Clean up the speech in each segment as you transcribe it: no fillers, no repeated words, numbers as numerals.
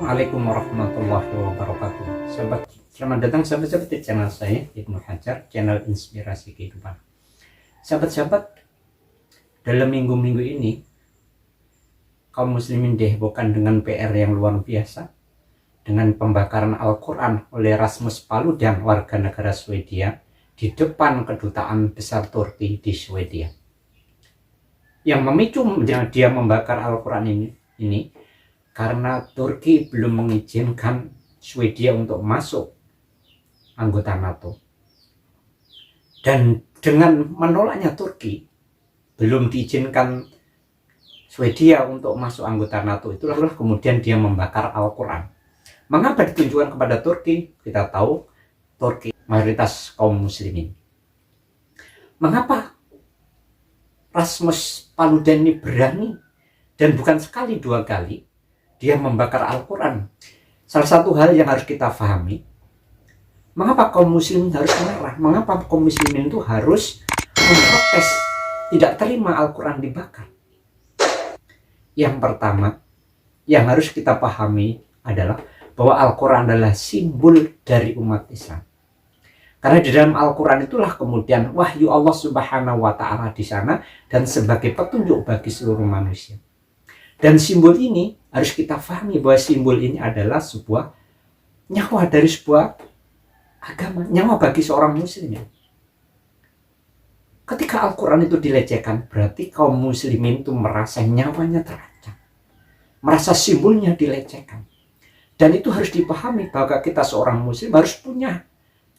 Assalamualaikum warahmatullahi wabarakatuh. Selamat datang sahabat-sahabat di channel saya, Ibnu Hajar, channel inspirasi kehidupan. Sahabat-sahabat, dalam minggu-minggu ini kaum muslimin dihebohkan dengan PR yang luar biasa, dengan pembakaran Al-Quran oleh Rasmus Paludan, warga negara Swedia, di depan kedutaan besar Turki di Swedia. Yang memicu dia membakar Al-Quran ini karena Turki belum mengizinkan Swedia untuk masuk anggota NATO. Dan dengan menolaknya Turki, belum diizinkan Swedia untuk masuk anggota NATO, itulah kemudian dia membakar Al-Quran. Mengapa ditunjukkan kepada Turki? Kita tahu Turki mayoritas kaum muslimin. Mengapa Rasmus Paludan ini berani dan bukan sekali dua kali dia membakar Al-Quran? Salah satu hal yang harus kita pahami, mengapa kaum muslimin harus marah? Mengapa kaum muslimin itu harus memprotes, tidak terima Al-Quran dibakar? Yang pertama yang harus kita pahami adalah bahwa Al-Quran adalah simbol dari umat Islam. Karena di dalam Al-Quran itulah kemudian wahyu Allah Subhanahu wa Ta'ala di sana dan sebagai petunjuk bagi seluruh manusia. Dan simbol ini harus kita pahami bahwa simbol ini adalah sebuah nyawa dari sebuah agama, nyawa bagi seorang muslim. Ketika Al-Quran itu dilecehkan, berarti kaum muslimin itu merasa nyawanya terancam, merasa simbolnya dilecehkan. Dan itu harus dipahami bahwa kita seorang muslim harus punya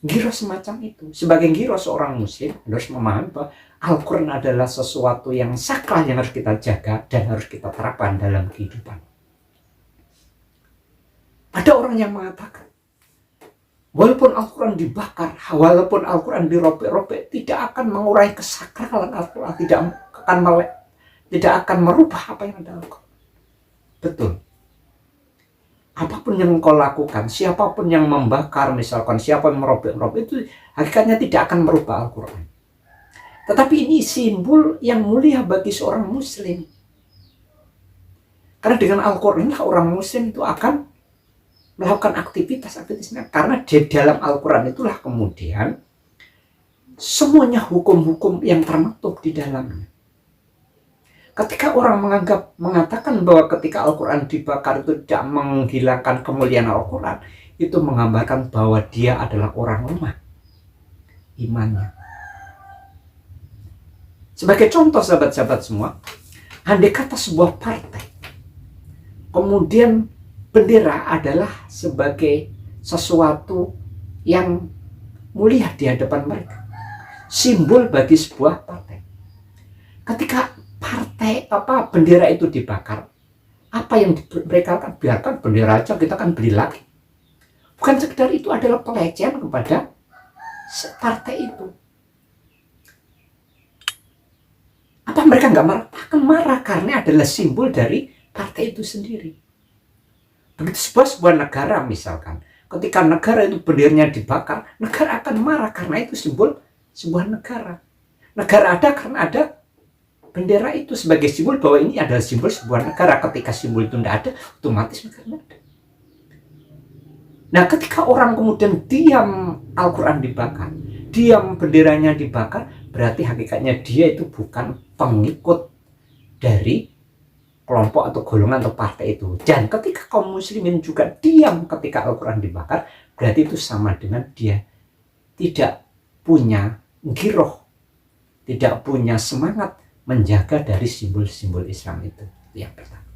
giro semacam itu. Sebagai giro seorang muslim harus memahami bahwa Al-Quran adalah sesuatu yang sakral yang harus kita jaga dan harus kita terapkan dalam kehidupan. Ada orang yang mengatakan, walaupun Al-Quran dibakar, walaupun Al-Quran dirobek-robek, tidak akan mengurangi kesakralan Al-Quran, tidak akan merubah apa yang ada Al-Quran. Betul. Apapun yang engkau lakukan, siapapun yang membakar, misalkan siapa yang merobek-robek, itu hakikatnya tidak akan merubah Al-Quran. Tetapi ini simbol yang mulia bagi seorang muslim. Karena dengan Al-Quran orang muslim itu akan melakukan aktivitasnya. Karena di dalam Al-Quran itulah kemudian semuanya hukum-hukum yang termaktub di dalamnya. Ketika orang mengatakan bahwa ketika Al-Quran dibakar itu tidak menghilangkan kemuliaan Al-Quran, itu menggambarkan bahwa dia adalah orang lemah imannya. Sebagai contoh sahabat-sahabat semua, andai kata sebuah partai, kemudian bendera adalah sebagai sesuatu yang mulia di hadapan mereka, simbol bagi sebuah partai. Ketika bendera itu dibakar, apa yang mereka akan biarkan bendera aja, kita akan beli lagi. Bukan sekedar itu adalah pelecehan kepada partai itu. Apa mereka nggak marah? Akan marah karena adalah simbol dari partai itu sendiri. Begitu sebuah negara misalkan, ketika negara itu benderanya dibakar, negara akan marah karena itu simbol sebuah negara. Negara ada karena ada bendera itu sebagai simbol bahwa ini adalah simbol sebuah negara. Ketika simbol itu tidak ada, otomatis negara tidak ada. Nah, ketika orang kemudian diam Al-Quran dibakar, diam benderanya dibakar, berarti hakikatnya dia itu bukan pengikut dari kelompok atau golongan atau partai itu. Dan ketika kaum muslimin juga diam ketika Al-Quran dibakar, berarti itu sama dengan dia tidak punya giroh, tidak punya semangat menjaga dari simbol-simbol Islam itu. Yang pertama.